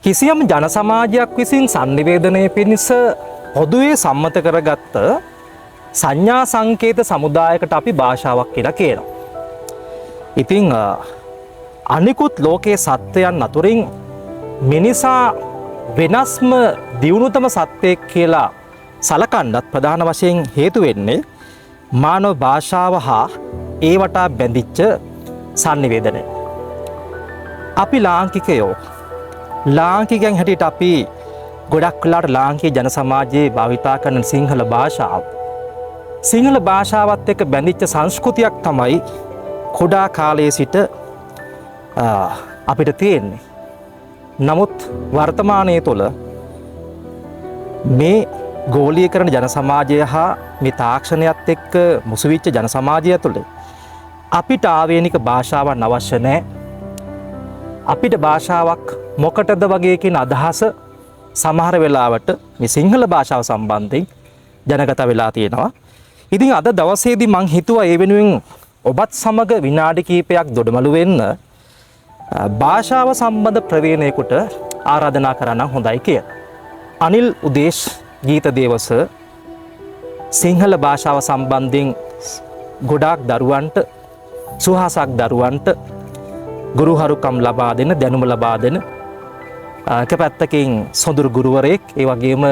කිසියම් ජන සමාජයක් විසින් sannivedanaya පිණිස පොදුවේ සම්මත කරගත්ත සංඥා සංකේත සමුදායකට අපි භාෂාවක් කියලා කියනවා. ඉතින් අනිකුත් ලෝකයේ සත්වයන් අතුරින් මිනිසා වෙනස්ම දියුණුතම සත්වයෙක් කියලා සලකන්නත් ප්‍රධාන වශයෙන් හේතු වෙන්නේ මානව භාෂාව හා ඒ වටා බැඳිච්ච sannivedanaya. අපි ලාංකිකයෝ ලාංකිකයන් හැටියට අපි ගොඩක් වෙලාවට ලාංකීය ජන සමාජයේ භාවිතා කරන සිංහල භාෂාවත් එක්ක බැඳිච්ච සංස්කෘතියක් තමයි කුඩා කාලයේ සිට අපිට තියෙන්නේ. නමුත් වර්තමානයේ තුල මේ ගෝලීකරණ ජන සමාජය හා මේ තාක්ෂණයත් එක්ක මුසු වෙච්ච ජන සමාජය තුළ අපිට ආවේනික භාෂාවක් අවශ්‍ය නැහැ. අපිට භාෂාවක් මොකටද වගේ කියන අදහස සමහර වෙලාවට මේ සිංහල භාෂාව සම්බන්ධයෙන් ජනගත වෙලා තියෙනවා. ඉතින් අද දවසේදී මං හිතුවා ඒ වෙනුවෙන් ඔබත් සමග විනාඩි කිහිපයක් දොඩමළු වෙන්න භාෂාව සම්බන්ධ ප්‍රවීණයෙකුට ආරාධනා කරන්න හොඳයි කියලා. අනිල් උදේශ් ගීත දේවස සිංහල භාෂාව සම්බන්ධයෙන් ගොඩාක් දරුවන්ට සුහසක් දරුවන්ට ගුරුහරුකම් ලබා දෙන දැනුම ලබා දෙන එක පැත්තකින් සොඳුරු ගුරුවරයෙක් ඒ වගේම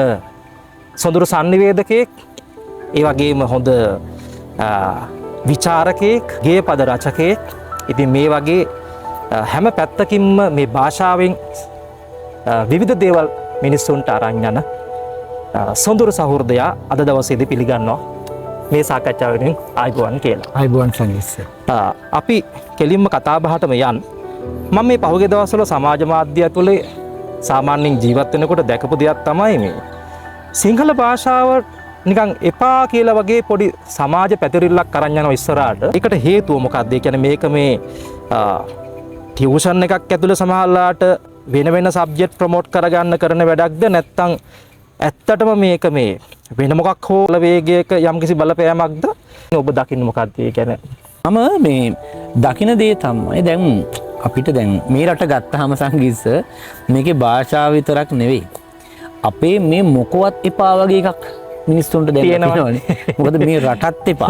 සොඳුරු sannivedakයෙක් ඒ වගේම හොඳ විචාරකයෙක් ගේ පද රචකයෙක්. ඉතින් මේ වගේ හැම පැත්තකින්ම මේ භාෂාවෙන් විවිධ දේවල් මිනිස්සුන්ට අරන් යන සොඳුරු සහෘදයා අද දවසේදී පිළිගන්නවා මේ සාකච්ඡාව වෙනුවෙන් ආයුබෝවන් කියලා. ආයුබෝවන් සංගීත. අපි කෙලින්ම කතා බහටම යන්. මම මේ පහුගිය දවස්වල සමාජ මාධ්‍ය ඇතුලේ සාමාන්‍යයෙන් ජීවත් වෙනකොට දැකපු දෙයක් තමයි මේ සිංහල භාෂාව නිකන් එපා කියලා වගේ පොඩි සමාජ පැතිරිල්ලක් අරන් යනවා ඉස්සරහට. ඒකට හේතුව මොකක්ද? ඒ කියන්නේ මේක මේ ටියුෂන් එකක් ඇතුලේ සමහරලාට වෙන වෙන සබ්ජෙක්ට් ප්‍රොමෝට් කරගන්න කරන වැඩක්ද නැත්නම් ඇත්තටම මේක මේ වෙන මොකක් හෝ වේගයක යම්කිසි බලපෑමක්ද? ඔබ දකින්නේ මොකක්ද? ඒ කියන්නේ මම මේ දකින දේ තමයි දැන් අපිට දැන් මේ රට ගත්තාම සංගීත මේකේ භාෂාව විතරක් නෙවෙයි අපේ මේ මොකවත් එපා වගේ එකක් මිනිස්සුන්ට දැන් තියෙනවානේ. මොකද මේ රටත් එපා,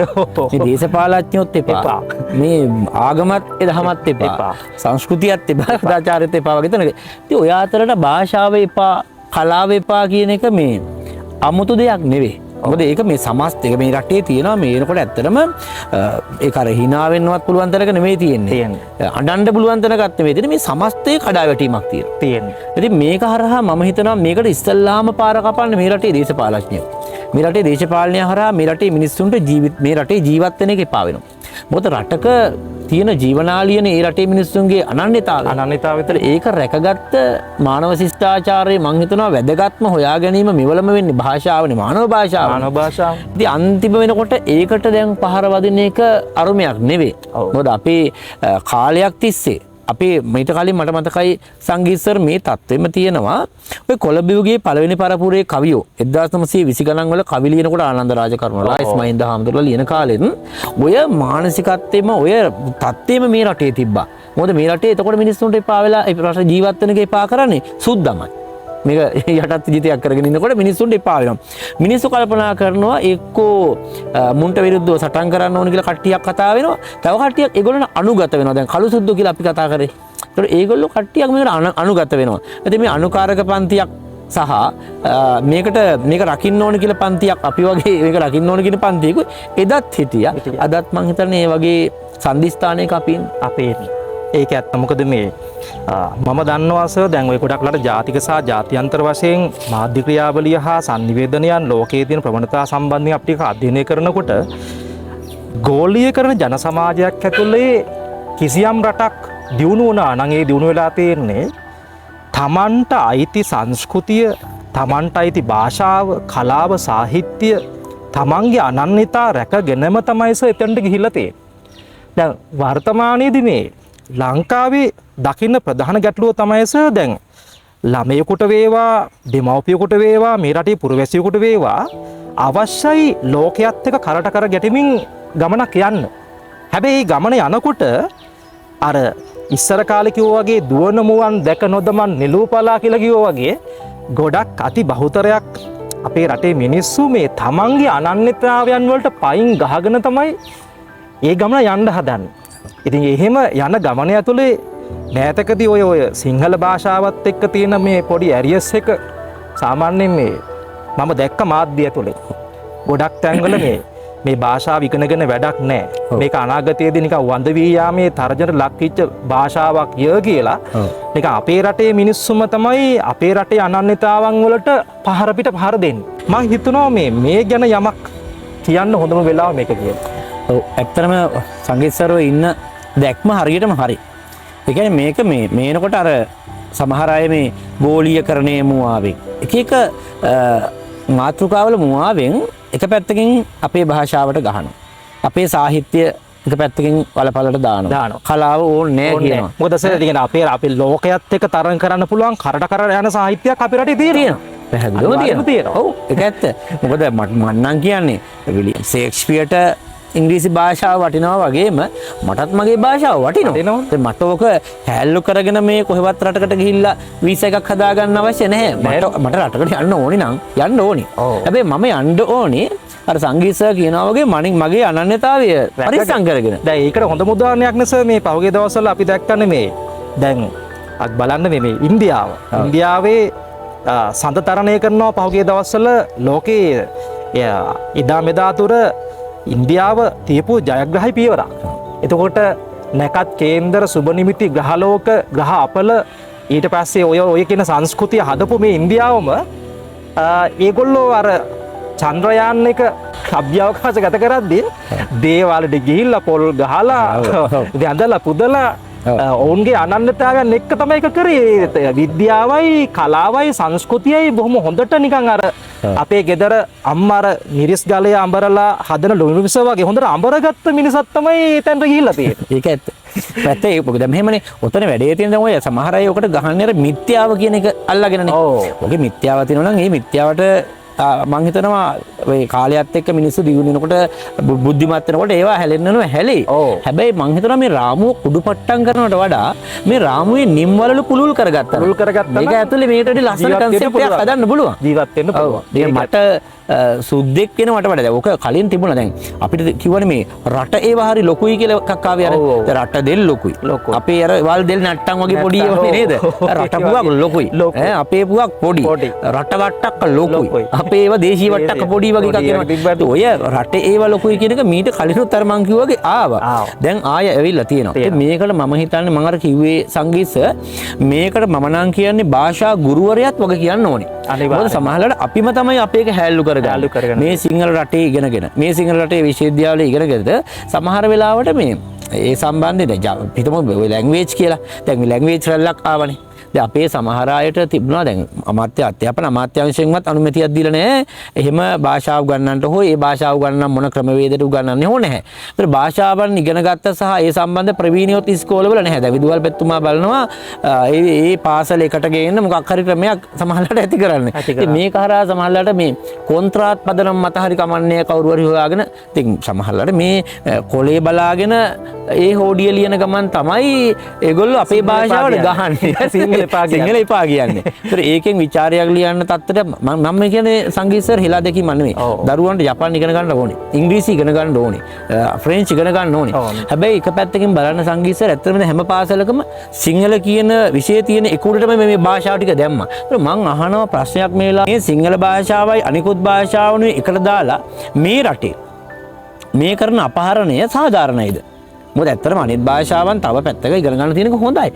මේ දේශපාලඥයොත් එපා, මේ ආගමත් දහමත් එපා, සංස්කෘතියත් එපා, සදාචාරයත් එපා වගේ තැනක. ඉතින් ඔය අතරට භාෂාව එපා, කලාව එපා කියන එක මේ අමුතු දෙයක් නෙවෙයි. මොකද ඒක මේ සමස්තයක මේ රටේ තියෙනවා. මේ වෙනකොට ඇත්තටම ඒක අර hina වෙන්නවත් පුළුවන් තරක නෙමෙයි තියෙන්නේ. අඬන්න පුළුවන් තරකත් නෙමෙයි තියෙන්නේ. මේ සමස්තයේ කඩාවැටීමක් තියෙනවා. ඉතින් මේක හරහා මම හිතනවා මේකට ඉස්සල්ලාම පාර කපන්නේ මේ රටේ දේශපාලඥයෝ. මේ රටේ දේශපාලනය හරහා මේ රටේ මිනිස්සුන්ට මේ රටේ ජීවත් වෙන එක එපා වෙනවා. මොකද රටක තියෙන ජීවනාලියනේ ඒ රටේ මිනිස්සුන්ගේ අනන්‍යතාවය විතර ඒක රැකගත්ත මානව ශිෂ්ටාචාරයේ මං හිතනවා වැදගත්ම හොයා ගැනීම මෙවලම වෙන්නේ භාෂාවනේ, මානව භාෂාව. ඉතින් අන්තිම වෙනකොට ඒකට දැන් පහර වදින එක අරුමයක් නෙවෙයි. මොකද අපේ කාලයක් තිස්සේ අපේ මීට කලින් මට මතකයි සංගීත සර් මේ තත්ත්වෙම තියෙනවා. ඔය කොළඹිව්ගේ පළවෙනි පරපුරේ කවියෝ 1920 ගණන් වල කවි ලියනකොට ආනන්ද රාජකරුණලා ඉස්මයින්ද හාමුදුරුවෝ ලියන කාලෙත් ඔය මානසිකත්වෙම ඔය තත්ත්වෙම මේ රටේ තිබ්බා. මොකද මේ රටේ එතකොට මිනිස්සුන්ට එපා වෙලා ඒ රට ජීවත් වෙන එක එපා කරන්නේ සුද්දමයි. මේක යටත් ජීවිතයක් කරගෙන ඉන්නකොට මිනිස්සුන්ට එපා වෙනවා. මිනිස්සු කල්පනා කරනවා එක්කෝ මුන්ට විරුද්ධව සටන් කරන්න ඕන කියලා කට්ටියක් කතා වෙනවා. තව කට්ටියක් ඒගොල්ලන්ට අනුගත වෙනවා. දැන් කළු සුද්දෝ කියලා අපි කතා කරේ. ඒතකොට ඒගොල්ලෝ කට්ටියක් මේකට අනුගත වෙනවා. ඉතින් මේ අනුකාරක පන්තියක් සහ මේක රකින්න ඕන කියලා පන්තියක් අපි වගේ මේක රකින්න ඕන කියන පන්තියක එදත් හිටියා. අදත් මං හිතන්නේ මේ වගේ සම්දිස්ථානයක අපේ ඒක ඇත්ත. මොකද මේ මම දන්නවා සර් දැන් ඔය ගොඩක් ලට ජාතික සහ ජාත්‍යන්තර වශයෙන් මාධ්‍ය ක්‍රියාවලිය හා sannivedanayන් ලෝකයේ තියෙන ප්‍රවණතා සම්බන්ධයෙන් අපිට අධ්‍යයනය කරනකොට ගෝලීකරණ ජන සමාජයක් ඇතුලේ කිසියම් රටක් දියුණු වුණා නම් ඒ දියුණු වෙලා තියෙන්නේ තමන්ට අයිති සංස්කෘතිය, තමන්ට අයිති භාෂාව, කලාව, සාහිත්‍ය, තමන්ගේ අනන්‍යතා රැකගෙනම තමයි සර් එතනට ගිහිල්ලා තියෙන්නේ. දැන් වර්තමානයේදී මේ ලංකාවේ දකින්න ප්‍රධාන ගැටලුව තමයි සර් දැන් ළමයෙකුට වේවා දෙමව්පියෙකුට වේවා මේ රටේ පුරවැසියෙකුට වේවා අවශ්‍යයි ලෝකයේත් එක්ක කරට කර ගැටෙමින් ගමනක් යන්න. හැබැයි ගමන යනකොට අර ඉස්සර කාලේ කිව්වා වගේ දුවන මුවන් දැක නොදමන් නිලූපලා කියලා කිව්වා වගේ ගොඩක් අති බහුතරයක් අපේ රටේ මිනිස්සු මේ තමන්ගේ අනන්‍යතාවයන් වලට පයින් ගහගෙන තමයි ඒ ගමන යන්න හදන්නේ. ඉතින් එහෙම යන ගමන ඇතුලේ නෑතකදී ඔය සිංහල භාෂාවත් එක්ක තියෙන මේ පොඩි ඇරියස් එක සාමාන්‍යයෙන් මම දැක්ක මාධ්‍ය ඇතුලේ ගොඩක් තැන්වල මේ භාෂාව ඉගෙනගෙන වැඩක් නැහැ. මේක අනාගතයේදී නිකන් වඳ වී යාමේ තර්ජනට ලක්විච්ච භාෂාවක් ය කියලා. නිකන් අපේ රටේ මිනිස්සුම තමයි අපේ රටේ අනන්‍යතාවන් වලට පහර පිට පහර දෙන්නේ. මම හිතනවා මේ ගැන යමක් කියන්න හොඳම වෙලාව මේක කියලා. ඔව් ඇත්තටම සංගීත සර්ව ඉන්න දැක්ම හරියටම හරි. ඒ කියන්නේ මේක මේනකොට අර සමහර අය මේ ගෝලීයකරණයේ මුවාවෙන් එක මාතෘකාවල මුවාවෙන් එක පැත්තකින් අපේ භාෂාවට ගහනවා. අපේ සාහිත්‍ය එක පැත්තකින් වලපලට දානවා. කලාව ඕනේ නැහැ කියනවා. මොකද සර් ඉතින් අපේ ලෝකයේත් එක්ක තරඟ කරන්න පුළුවන් කරට යන සාහිත්‍යයක් අපේ රටේ තියෙනවා. පැහැදිලිවම තියෙනවා. ඔව් ඒක ඇත්ත. මොකද මම නම් කියන්නේ විලියම් ෂේක්ස්පියර්ට ඉංග්‍රීසි භාෂාව වටිනවා වගේම මටත් මගේ භාෂාව වටිනවා. මට ඕක හැල්ලු කරගෙන මේ කොහෙවත් රටකට ගිහිල්ලා වීසා එකක් හදාගන්න අවශ්‍ය නැහැ. මට රටකට යන්න ඕනි නම් යන්න ඕනි. හැබැයි මම යන්න ඕනි අර සංගීත සර් කියනවා වගේ මගේ අනන්‍යතාවය පරිස්සම් කරගෙන. දැන් ඒකට හොඳම උදාහරණයක් නේ සර් මේ පහුගිය දවස්වල අපි දැක්කනේ මේ දැන් අත් බලන්න මේ ඉන්දියාව. ඉන්දියාවේ සඳ තරණය කරනවා පහුගිය දවස්වල ලෝකේ ඉදා මෙදා තුර ඉන්දියාව තියපු ජයග්‍රහයි පියවරක්. එතකොට නැකත් කේන්දර සුබනිමිති ග්‍රහලෝක ග්‍රහ අපල ඊට පස්සේ ඔය කියන සංස්කෘතිය හදපු මේ ඉන්දියාවම ඒගොල්ලෝ අර චන්ද්‍රයාන් එක අභ්‍යවකාශ ගත කරද්දී දේවාලට ගිහිල්ලා පොල් ගහලා ඇඳලා පුදලා ඔවුන්ගේ අනන්‍යතාවයන් එක්ක තමයි ඒක කරේ. විද්‍යාවයි කලාවයි සංස්කෘතියයි බොහොම හොඳට නිකන් අර අපේ ගෙදර අම්මා අර මිරිස් ගලය අඹරලා හදන ලුණු මිස වගේ හොඳට අඹරගත්ත මිනිසක් තමයි එතනට ගිහිල්ලා තියෙන්නේ. ඒක ඇත්ත. පැත්ත ඒක මොකද මෙහෙමනේ ඔතන වැඩේ තියෙන ඔය සමහර අය ඔකට ගහන්නේ අර මිත්‍යාව කියන එක අල්ලගෙනනේ. ඔගේ මිත්‍යාව තියෙනවා නම් ඒ මිත්‍යාවට මං හිතනවා ඔය කාලයත් එක්ක මිනිස්සු දියුණු වෙනකොට බුද්ධිමත් වෙනකොට ඒවා හැලෙන්නනවා හැලේ. හැබැයි මං හිතනවා මේ රාමුව කුඩුපට්ටම් කරනවට වඩා මේ රාමුවේ නිම්වලලු පුළුල් කරගත්තා. මේක ඇතුලේ මේකට වඩා ලස්සන කන්සෙප්ට් එකක් හදන්න පුළුවන්. ජීවත් වෙන්න පුළුවන්. මට සුද්දෙක් වෙනවට වඩා දැන් ඔක කලින් තිබුණා දැන් අපිට කිව්වනේ මේ රට ඒවා හරි ලොකුයි කියලා එකක් ආවේ අර රට දෙල් ලොකුයි. අපේ අර වල් දෙල් නැට්ටම් වගේ පොඩි ඒවා නේද? රට පුවක් ලොකුයි. අපේ පුවක් පොඩි. රට වට්ටක්ක ලොකුයි. අපේ ඒවා දේශීය වට්ටක්ක පොඩි වගේ එකක් එනවා. ඔය රටේ ඒවා ලොකුයි කියන එක මීට කලිනුත් අර මං කිව්වා වගේ ආවා. දැන් ආය ඇවිල්ලා තියෙනවා. මේකට මම හිතන්නේ මම අර කිව්වේ සංගීත මේකට මම නම් කියන්නේ භාෂා ගුරුවරයාත් වගේ කියන්න ඕනේ. මොකද සමහරවිට අපිම තමයි අපේක හැල්ලු කරගන්න. මේ සිංහල රටේ ඉගෙනගෙන මේ සිංහල රටේ විශ්වවිද්‍යාවල ඉගෙනගෙනද සමහර වෙලාවට මේ ඒ සම්බන්ධයෙන් දැන් හිතමු ඔය ලැන්ග්වේජ් කියලා. දැන් මේ ලැන්ග්වේජ් රැල්ලක් ආවනේ. දැන් අපේ සමහර අයට තිබුණා දැන් අමාත්‍ය අධ්‍යාපන අමාත්‍යාංශයෙන්වත් අනුමැතියක් දීලා නැහැ. එහෙම භාෂාව උගන්වන්නට හෝ ඒ භාෂාව උගන්වන්න මොන ක්‍රමවේදයට උගන්වන්නේ හෝ නැහැ. ඒතර භාෂාවන් ඉගෙන ගත්ත සහ ඒ සම්බන්ධ ප්‍රවීණයොත් ඉස්කෝලවල නැහැ. දැන් විදුහල් පෙතුමා බලනවා ඒ පාසල එකට ගේන්න මොකක් හරි ක්‍රමයක් සමහරවිට ඇති කරන්න. ඉතින් මේක හරහා සමහරවිට මේ කොන්ත්‍රාත් පදනම් මත හරි කමන්නේ කවුරු හරි හොයාගෙන ඉතින් සමහරවිට මේ කොලේ බලාගෙන ඒ හෝඩිය ලියන ගමන් තමයි ඒගොල්ලෝ අපේ භාෂාවට ගහන්නේ. සිංහල එපා කියන්නේ. ඒතර ඒකෙන් ਵਿਚාරයක් ලියන්න තත්ත්වයට මම කියන්නේ සංගීත සර් හිලා දෙකීම නෙමෙයි. දරුවන්ට ජපාන් ඉගෙන ගන්න ඕනේ. ඉංග්‍රීසි ඉගෙන ගන්න ඕනේ. ෆ්‍රෙන්ච් ඉගෙන ගන්න ඕනේ. හැබැයි එක පැත්තකින් බලන්න සංගීත සර් ඇත්තටම හැම පාසලකම සිංහල කියන විෂය තියෙන එකුඩටම මේ භාෂාව ටික දැම්මා. ඒතර මම අහනවා ප්‍රශ්නයක් මේ වෙලාවේ මේ සිංහල භාෂාවයි අනිකුත් භාෂාවනුයි එකට දාලා මේ රටේ මේ කරන අපහරණය සාධාරණයිද? මොකද ඇත්තටම අනිත් භාෂාවන් තව පැත්තක ඉගෙන ගන්න තියෙනක හොඳයි.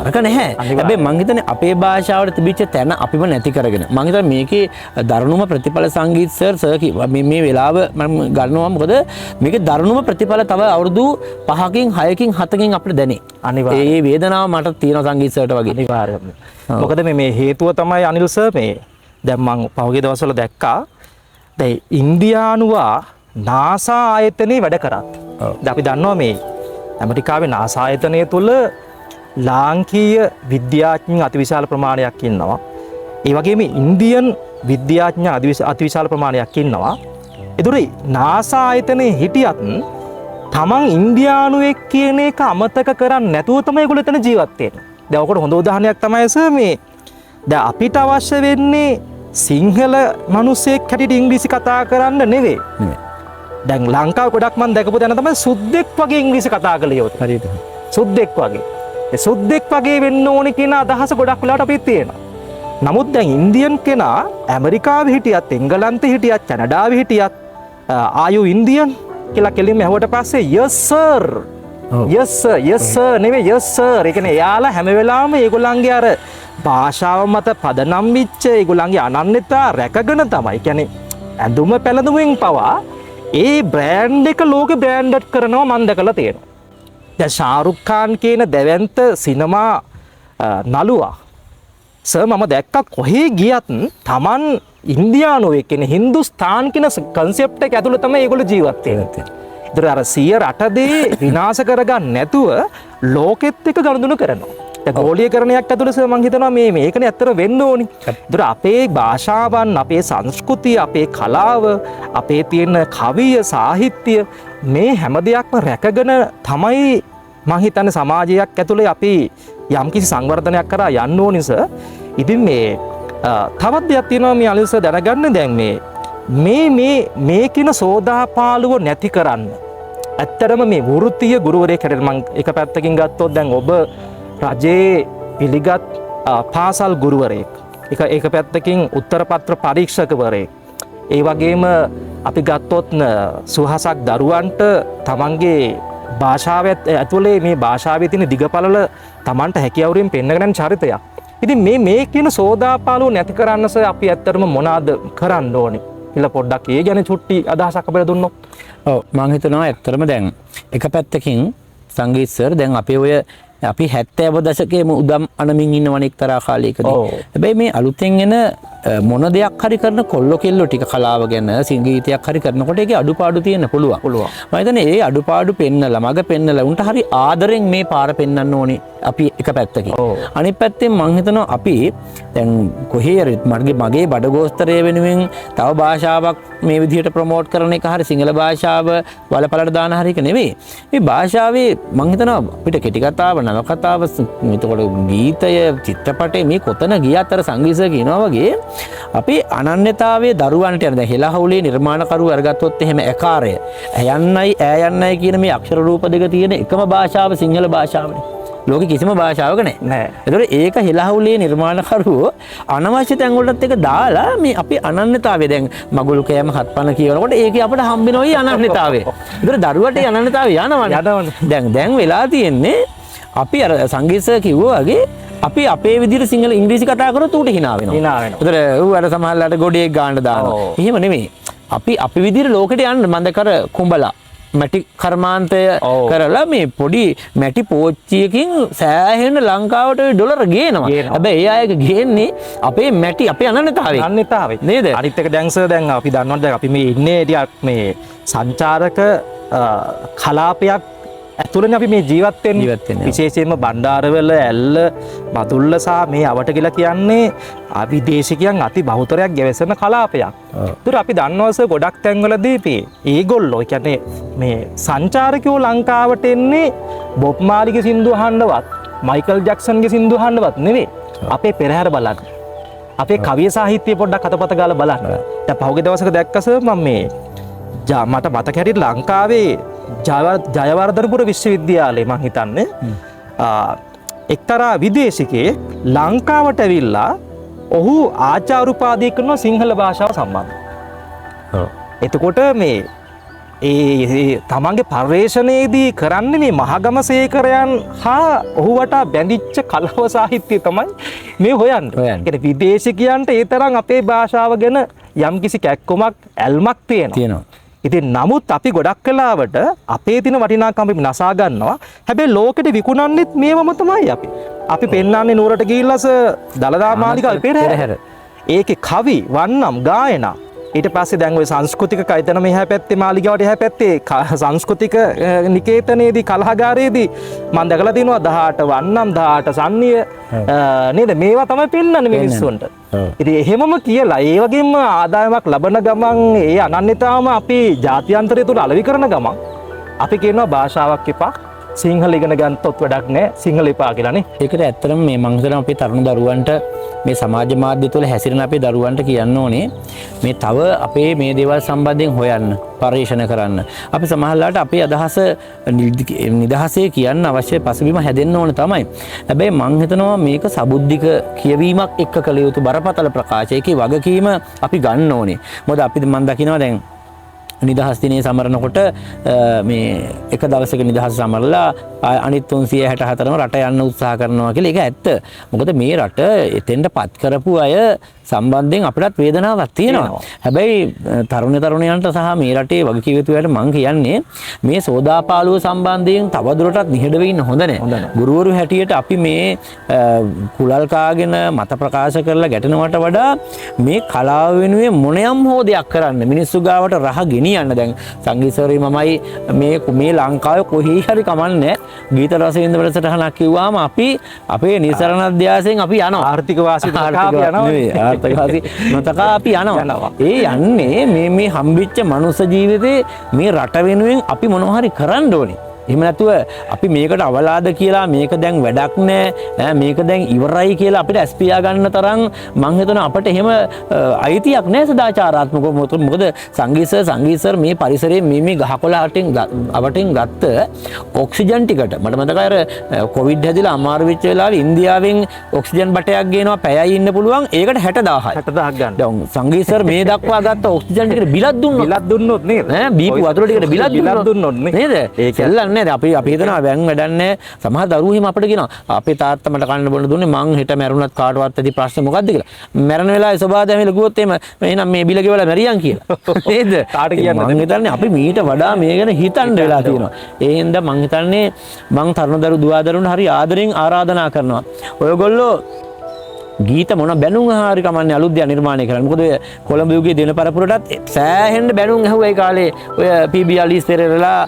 නරක නැහැ. හැබැයි මං හිතන්නේ අපේ භාෂාවට තිබිච්ච තැන අපිම නැති කරගෙන. මං හිතන්නේ මේකේ දරුණුම ප්‍රතිඵල සංගීත සර් කිව්වා මේ වෙලාව මම ගන්නවා මොකද මේකේ දරුණුම ප්‍රතිඵල තව අවුරුදු 5කින් 6කින් 7කින් අපිට දැනේ. අනිවාර්යයෙන්. ඒ වේදනාව මට තියෙනවා සංගීත සර්ට වගේ. අනිවාර්යයෙන්. මොකද මේ හේතුව තමයි අනිල් සර් මේ දැන් මං පහුගිය දවස්වල දැක්කා දැන් ඉන්දියානුවා නාසා ආයතනයේ වැඩ කරත්. දැන් අපි දන්නවා මේ ඇමරිකාවේ නාසා ආයතනය තුළ ලාංකීය විද්‍යාඥයන් අතිවිශාල ප්‍රමාණයක් ඉන්නවා. ඒ වගේම ඉන්දියන් විද්‍යාඥයන් අතිවිශාල ප්‍රමාණයක් ඉන්නවා. ඒතර නාසා ආයතනයේ හිටියත් තමන් ඉන්දියානුවෙක් කියන එක අමතක කරන්නේ නැතුව තමයි ඒගොල්ලෝ එතන ජීවත් වෙන්නේ. දැන් ඔකට හොඳ උදාහරණයක් තමයි සර් මේ දැන් අපිට අවශ්‍ය වෙන්නේ සිංහල මිනිස්සෙක් හැටියට ඉංග්‍රීසි කතා කරන්න නෙවෙයි. දැන් ලංකාව ගොඩක් මම දැකපු දැන තමයි සුද්දෙක් වගේ ඉංග්‍රීසි කතා කළ යුතුයි. හරියට. සුද්දෙක් වගේ. ඒ සුද්දෙක් වගේ වෙන්න ඕනේ කියන අදහස ගොඩක් වෙලාවට අපිට තියෙනවා. නමුත් දැන් ඉන්දියන් කෙනා ඇමරිකාවේ හිටියත් එංගලන්තේ හිටියත් කැනඩාවේ හිටියත් ආයු ඉන්දියන් කියලා කෙලින්ම ඇහුවට පස්සේ yes sir yes sir yes sir නෙවෙයි yes sir ඒ කියන්නේ එයාලා හැම වෙලාවෙම ඒගොල්ලන්ගේ අර භාෂාව මත පදනම් වෙච්ච ඒගොල්ලන්ගේ අනන්‍යතා රැකගෙන තමයි. ඒ කියන්නේ ඇඳුම පැළඳුමින් පවා ඒ බ්‍රෑන්ඩ් එක ලෝකෙ බ්‍රෑන්ඩඩ් කරනවා මම දැකලා තියෙනවා. දැන් ශාරුක් ખાන් කියන දැවැන්ත සිනමා නළුවා සර් මම දැක්කා කොහේ ගියත් Taman ඉන්දියානුවෙක් කියන හින්දුස්තාන් කියන concept එක ඇතුළේ තමයි ඒගොල්ලෝ ජීවත් වෙන්නේ. ඒතර අර 108 දේ විනාශ කරගන්න නැතුව ලෝකෙත් එක්ක ගනුදෙනු කරනවා. දැන් ගෝලීකරණයක් ඇතුළේ සර් මම හිතනවා මේකනේ ඇත්තට වෙන්න ඕනි. ඒතර අපේ භාෂාවන්, අපේ සංස්කෘතිය, අපේ කලාව, අපේ තියෙන කවිය, සාහිත්‍ය මේ හැම දෙයක්ම රැකගෙන තමයි මම හිතන්නේ සමාජයක් ඇතුළේ අපි යම්කිසි සංවර්ධනයක් කරා යන්න ඕනි සර්. ඉතින් මේ තවත් දෙයක් තියෙනවා මේ අලිස දැනගන්න දැන් මේ කියන සෝදාපාලුව නැති කරන්න. ඇත්තටම මේ වෘත්තීය ගුරුවරයෙක් හැටියට මම එක පැත්තකින් ගත්තොත් දැන් ඔබ රජයේ පිළිගත් පාසල් ගුරුවරයෙක්. එක පැත්තකින් උත්තරපත්‍ර පරීක්ෂකවරයෙක්. ඒ වගේම අපි ගත්තොත් සුහසක් දරුවන්ට තමන්ගේ භාෂාව ඇතුලේ මේ භාෂාවේ තියෙන දිගපළල තමන්ට හැකියාවරින් පෙන්වගෙන යන චරිතයක්. ඉතින් මේ කියන සෝදාපාලුව නැති කරන්නස අපි ඇත්තටම මොනවාද කරන්න ඕනේ කියලා පොඩ්ඩක් ඒ ගැන චුට්ටි අදහසක් අපිට දුන්නොත්. ඔව් මම හිතනවා ඇත්තටම දැන් එක පැත්තකින් සංගීත් සර් දැන් අපි 70 දශකයේම උදම් අනමින් ඉන්නවන එක්තරා කාලයකදී. හැබැයි මේ අලුතෙන් එන මොන දෙයක් හරි කරන කොල්ල කෙල්ල ටික කලාව ගැන සංගීතයක් හරි කරනකොට ඒකේ අඩුපාඩු තියෙන්න පුළුවන්. මම හිතන්නේ ඒ අඩුපාඩු පෙන්නලා මග පෙන්නලා උන්ට හරි ආදරෙන් මේ පාර පෙන්වන්න ඕනේ අපි එක පැත්තකින්. අනිත් පැත්තෙන් මම හිතනවා අපි දැන් කොහේ හරි මගේ බඩගෝස්තරය වෙනුවෙන් තව භාෂාවක් මේ විදිහට ප්‍රොමෝට් කරන එක හරි සිංහල භාෂාව වලපලට දාන හරි එක නෙවෙයි. මේ භාෂාවේ මම හිතනවා අපිට කෙටි කතාව නවකතාව එතකොට ගීතය චිත්‍රපටය මේ කොතන ගියත් අර සංගීතය කියනවා වගේ අපි අනන්‍යතාවයේ දරුවන්ට යන දැන් හෙළහවුලේ නිර්මාණකරුවෝ අරගත්තොත් එහෙම ඇකාරය ඇයන්නයි ඈයන්නයි කියන මේ අක්ෂර රූප දෙක තියෙන එකම භාෂාව සිංහල භාෂාවනේ. ලෝකෙ කිසිම භාෂාවක නැහැ. ඒතකොට ඒක හෙළහවුලේ නිර්මාණකරුවෝ අනවශ්‍ය තැන් වලටත් එක දාලා මේ අපි අනන්‍යතාවය දැන් මගුල් කෑම හත්පන කියනකොට ඒකේ අපිට හම්බෙනෝයි අනන්‍යතාවය. ඒතකොට දරුවට ඒ අනන්‍යතාවය යනවනේ. දැන් වෙලා තියෙන්නේ අපි අර සංගීත කිව්වා වගේ අපි අපේ විදිහට සිංහල ඉංග්‍රීසි කතා කරොත් ඌට hina වෙනවා. ඒතර ඌ අර සමහරලාට ගොඩේක් ගාන්න දානවා. එහෙම නෙමෙයි. අපි විදිහට ලෝකෙට යන්න මන්දකර කුඹලා මැටි කර්මාන්තය කරලා මේ පොඩි මැටි පෝච්චියකින් සෑහෙන ලංකාවට ඩොලර් ගේනවා. හැබැයි ඒ අය ගේන්නේ අපේ මැටි අපේ අනන්‍යතාවය නේද? අනිත් එක දැන් සර් දැන් අපි දන්නවද දැන් අපි මේ ඉන්නේ ටිකක් මේ සංචාරක කලාපයක් ඇතුළේ අපි මේ ජීවත් වෙන්නේ. විශේෂයෙන්ම බණ්ඩාරවල ඇල්ල මතුල්ල සහ මේ අවට කියලා කියන්නේ විදේශිකයන් අති බහුතරයක් ගැවසෙන කලාපයක්. ඒතර අපි දන්නවස ගොඩක් තැන්වලදී ඒගොල්ලෝ කියන්නේ මේ සංචාරකයෝ ලංකාවට එන්නේ බොබ් මාලිගේ සින්දු අහන්නවත් මයිකල් ජැක්සන්ගේ සින්දු අහන්නවත් නෙවෙයි. අපේ පෙරහැර බලන්න. අපේ කවිය සාහිත්‍ය පොඩ්ඩක් අතපත ගාලා බලන්න. දැන් පහුගිය දවසක දැක්කස මම මේ මට මතක හැටියට ලංකාවේ ජයවර්ධනපුර විශ්වවිද්‍යාලයේ මං හිතන්නේ එක්තරා විදේශිකයෙක් ලංකාවට ඇවිල්ලා ඔහු ආචාර්ය උපාධිය කරන සිංහල භාෂාව සම්බන්ධව. එතකොට මේ තමන්ගේ පර්යේෂණයේදී කරන්නේ මේ මහගම සේකරයන් හා ඔහු වටා බැඳිච්ච කලාව සාහිත්‍යය තමයි මේ හොයන්නේ. විදේශිකයන්ට ඒ තරම් අපේ භාෂාව ගැන යම්කිසි කැක්කුමක් ඇල්මක් තියෙනවා. ඉතින් නමුත් අපි ගොඩක් වෙලාවට අපේ තියෙන වටිනාකම් අපි නසා ගන්නවා. හැබැයි ලෝකෙට විකුණන්නෙත් මේවම තමයි අපි. අපි පෙන්නන්නේ නුවරට ගිහිල්ලාස දලදා මාලිගාවේ පෙරහැර. ඒකේ කවි, වන්නම්, ගායනා. ඊට පස්සේ දැන් ওই සංස්කෘතික කයිතන මෙහා පැත්තේ මාලිගාවට එහා පැත්තේ සංස්කෘතික නිකේතනයේදී කලහගාරයේදී මම දැකලා තිනවා 18 වන්නම් 18 සන්නිය නේද මේවා තමයි පෙන්වන්නේ මිනිස්සුන්ට. ඉතින් එහෙමම කියලා ඒ වගේම ආදායමක් ලබන ගමන් ඒ අනන්‍යතාවම අපි ජාත්‍යන්තරය තුල අලෙවි කරන ගමන් අපි කියනවා භාෂාවක් එපා සිංහල ඉගෙන ගන්නත් වැඩක් නැහැ සිංහල එපා කියලානේ. ඒකට ඇත්තටම මේ මං හිතනවා අපේ තරුණ දරුවන්ට මේ සමාජ මාධ්‍ය තුළ හැසිරෙන අපේ දරුවන්ට කියන්න ඕනේ මේ තව අපේ මේ දේවල් සම්බන්ධයෙන් හොයන්න පරීක්ෂණ කරන්න. අපි සමහරවිට අපේ අදහස නිදහසේ කියන්න අවශ්‍ය පසුබිම හැදෙන්න ඕන තමයි. හැබැයි මං හිතනවා මේක සබුද්ධික කියවීමක් එක්ක කළ යුතු බරපතල ප්‍රකාශයකේ වගකීම අපි ගන්න ඕනේ. මොකද අපි මන් දකිනවා දැන් නිදහස් දිනේ සමරනකොට මේ එක දවසක නිදහස් සමරලා අනිත් 364ම රට යන්න උත්සාහ කරනවා කියලා. ඒක ඇත්ත. මොකද මේ රට එතෙන්ට පත් කරපු අය සම්බන්ධයෙන් අපිටත් වේදනාවක් තියෙනවා. හැබැයි තරුණයන්ට සහ මේ රටේ වගකීම් යුතුයට මම කියන්නේ මේ සෝදාපාලුව සම්බන්ධයෙන් තවදුරටත් නිහඬව ඉන්න හොඳ නැහැ. ගුරුවරු හැටියට අපි මේ කුලල් කාගෙන මත ප්‍රකාශ කරලා ගැටෙනවට වඩා මේ කලාව වෙනුවෙන් මොනියම් හෝ දෙයක් කරන්න මිනිස්සු ගාවට රහ ගෙනියන්න. දැන් සංගීතවරේ මමයි මේ ලංකාවේ කොහේ හරි කමන්නේ ගීත රසවින්ද වැඩසටහනක් කිව්වාම අපි අපේ නිසරණ අධ්‍යාසයෙන් අපි යනවා. ආර්ථික වාසි යනවා. නොතකා අපි යනවා. ඒ යන්නේ මේ හම්බෙච්ච මනුස්ස ජීවිතේ මේ රට වෙනුවෙන් අපි මොනවා හරි කරන්න ඕනේ. එහෙම නැතුව අපි මේකට අවලාද කියලා මේක දැන් වැඩක් නෑ මේක දැන් ඉවරයි කියලා අපිට ඇස්පියා ගන්න තරම් මං හිතනවා අපිට එහෙම අයිතියක් නෑ සදාචාරාත්මකව. මොකද සංගීතසර් මේ පරිසරයේ මේ ගහකොළ අවටින් ගත්ත ඔක්සිජන් ටිකට මට මතකයි අර කොවිඩ් හැදිලා අමාරු වෙච්ච වෙලාවේ ඉන්දියාවෙන් ඔක්සිජන් බටයක් ගේනවා පැයයි ඉන්න පුළුවන් ඒකට 60000ක් ගන්න. දැන් සංගීතසර් මේ දක්වා ගත්ත ඔක්සිජන් ටිකට බිලක් දුන්නොත් නේද? බීපු වතුර ටිකට බිලක් දුන්නොත් නේද? ඒක සෙල්ලන්නේ අපි හිතනවා වැන් වැඩක් නැහැ. සමහර දරුවෝ එහෙම අපිට කියනවා අපේ තාත්තා මට කන්න බොන්න දුන්නේ මං හෙට මැරුණත් කාටවත් ඇති ප්‍රශ්නේ මොකද්ද කියලා. මැරෙන වෙලාවේ සබාදැම ලකුවොත් එහෙනම් මේ බිල ගෙවලා මැරියන් කියලා. නේද? කාට කියන්නේ මං හිතන්නේ අපි මීට වඩා මේ ගැන හිතන්න වෙලා තියෙනවා. ඒ හින්දා මං හිතන්නේ මං තරුණ දුවදරුන්ට හරි ආදරෙන් ආරාධනා කරනවා. ඔයගොල්ලෝ ගීත මොන බැනුම් හරි කමන්නේ අලුත් දෙයක් නිර්මාණය කරන්න. මොකද ඔය කොළඹ යුගයේ දෙන පරපුරටත් සෑහෙන්න බැනුම් ඇහුවා ඒ කාලේ. ඔය PB අලිස් පෙරේරලා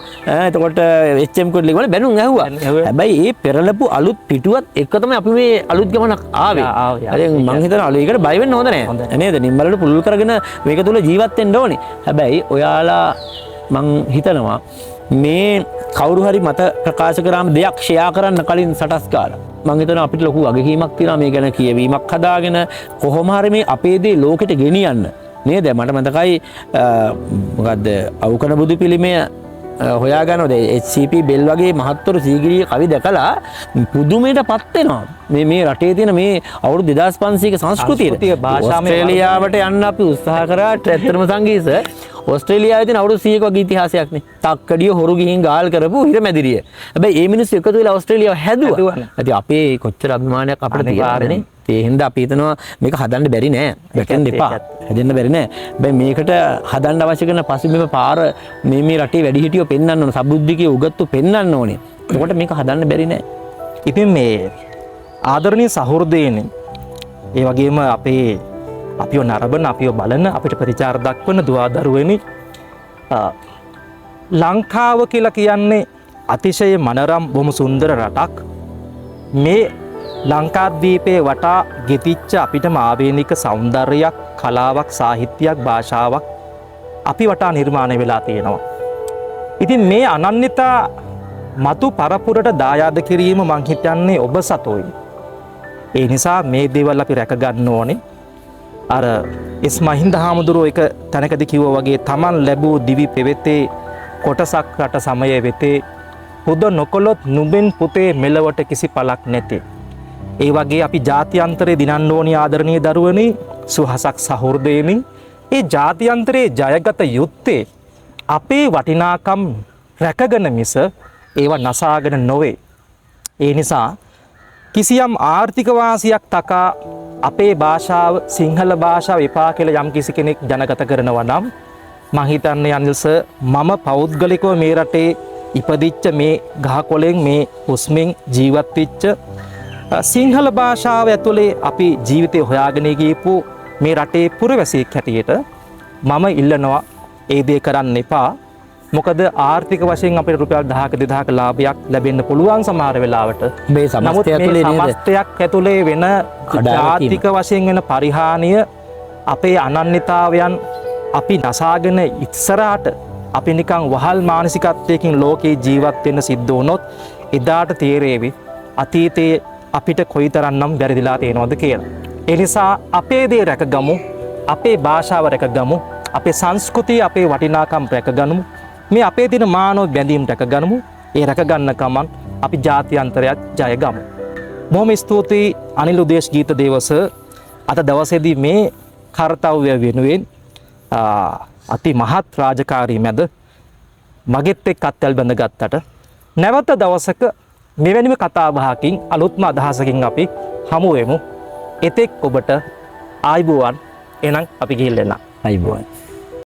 එතකොට HM කුඩලි වල බැනුම් ඇහුවා. හැබැයි ඒ පෙරලපු අලුත් පිටුවත් එක තමයි අපි මේ අලුත් ගමනක් ආවේ. දැන් මං හිතනවා අලුයකට බය වෙන්න හොඳ නැහැ. නේද? නිම්බලට පුළුල් කරගෙන මේක තුල ජීවත් වෙන්න ඕනේ. හැබැයි ඔයාලා මං හිතනවා මේ කවුරු හරි මත ප්‍රකාශ කරාම දෙයක් ෂෙයා කරන්න කලින් සටස් කාලා මං හිතනවා අපිට ලොකු වගකීමක් තියෙනවා මේ ගැන කියවීමක් හදාගෙන කොහොම හරි මේ අපේ දේ ලෝකෙට ගෙනියන්න නේද? මට මතකයි මොකද්ද අවුකන බුදු පිළිමය හොයාගන්නවද HCP බෙල් වගේ මහත්වරු සීගිරිය කවි දැකලා පුදුමයටපත් වෙනවා. මේ රටේ තියෙන මේ අවුරුදු 2500ක සංස්කෘතිය ඕස්ට්‍රේලියාවට යන්න අපි උත්සාහ කරාට ඇත්තටම සංගීත ඕස්ට්‍රේලියාවේ තියෙන අවුරුදු 100ක වගේ ඉතිහාසයක් නේ. තක්කඩිය හොරු ගිහින් ගාල් කරපු හිරමැදිරිය. හැබැයි මේ මිනිස්සු එකතු වෙලා ඕස්ට්‍රේලියාව හැදුවා. ඉතින් අපේ කොච්චර අභිමානයක් අපිට තියෙනවනේ. ඒ හින්දා අපි හිතනවා මේක හදන්න බැරි නෑ. වැටෙන්න එපා. හැදෙන්න බැරි නෑ. හැබැයි මේකට හදන්න අවශ්‍ය කරන පසුබිම පාර මේ රටේ වැඩිහිටියෝ පෙන්වන්න ඕන. සබුද්ධිකේ උගත්තු පෙන්වන්න ඕනේ. එතකොට මේක හදන්න බැරි නෑ. ඉතින් මේ ආදරණීය සහෘදයනි ඒ වගේම අපිව නරඹන අපිව බලන අපිට ප්‍රතිචාර දක්වන දුවදරුවනි ලංකාව කියලා කියන්නේ අතිශය මනරම් බොහොම සුන්දර රටක්. මේ ලංකාද්වීපයේ වටා ගෙතිච්ච අපිටම ආවේනික සෞන්දර්යයක් කලාවක් සාහිත්‍යයක් භාෂාවක් අපි වටා නිර්මාණය වෙලා තියෙනවා. ඉතින් මේ අනන්‍යතා මතු පරපුරට දායාද කිරීම මං හිතන්නේ ඔබ සතුයි. ඒ නිසා මේ දේවල් අපි රැක ගන්න ඕනේ. අර එස් මහින්ද හාමුදුරුවෝ එක තැනකදී කිව්වා වගේ Taman ලැබූ දිවි පෙවෙතේ කොටසක් රට සමය වෙතේ පුද නොකොලොත් නුඹෙන් පුතේ මෙලවට කිසි පළක් නැතේ. ඒ වගේ අපි ජාත්‍යන්තරේ දිනන්න ඕනි ආදරණීය දරුවනි සුහසක් සහෘදයනි ඒ ජාත්‍යන්තරේ ජයගත යුත්තේ අපේ වටිනාකම් රැකගෙන මිස ඒවා නසාගෙන නොවේ. ඒ නිසා කිසියම් ආර්ථික වාසියක් තකා අපේ භාෂාව සිංහල භාෂාව එපා කියලා යම් කිසි කෙනෙක් ජනගත කරනවා නම් මං හිතන්නේ අනිල්ස මම පෞද්ගලිකව මේ රටේ ඉපදිච්ච මේ ගහකොළෙන් මේ හුස්මෙන් ජීවත් වෙච්ච සිංහල භාෂාව ඇතුලේ අපි ජීවිතය හොයාගෙන ගියපු මේ රටේ පුරවැසියෙක් හැටියට මම ඉල්ලනවා ඒ දේ කරන්න එපා. මොකද ආර්ථික වශයෙන් අපිට රුපියල් 10ක 2000ක ලාභයක් ලැබෙන්න පුළුවන් සමහර වෙලාවට. මේ සමස්තය ඇතුලේ නේද? සමස්තයක් ඇතුලේ වෙන ආර්ථික වශයෙන් වෙන පරිහානිය අපේ අනන්‍යතාවයන් අපි නසාගෙන ඉස්සරහට අපි නිකන් වහල් මානසිකත්වයකින් ලෝකේ ජීවත් වෙන්න සිද්ධ වුණොත් එදාට තේරෙවි අතීතයේ අපිට කොයිතරම්නම් වැරදිලා තියෙනවද කියලා. ඒ නිසා අපේ දේ රැකගමු, අපේ භාෂාව රැකගමු, අපේ සංස්කෘතිය, අපේ වටිනාකම් රැකගනිමු. මේ අපේ තියෙන මානව බැඳීම් රැකගනිමු. ඒ රැකගන්න කමන් අපි ජාත්‍යන්තරයක් ජය ගමු. බොහොම ස්තුතියි අනිල් උදේශ් ගීත දේවස අද දවසේදී මේ කාර්යය වෙනුවෙන් අති මහත් රාජකාරී මැද මගෙත් එක්ක අත්වැල් බඳ ගත්තට නැවත දවසක මෙවැනිම කතා බහකින් අලුත්ම අදහසකින් අපි හමු වෙමු. එතෙක් ඔබට ආයුබෝවන්. එහෙනම් අපි ගිහින් එන්න. අයිබෝන්.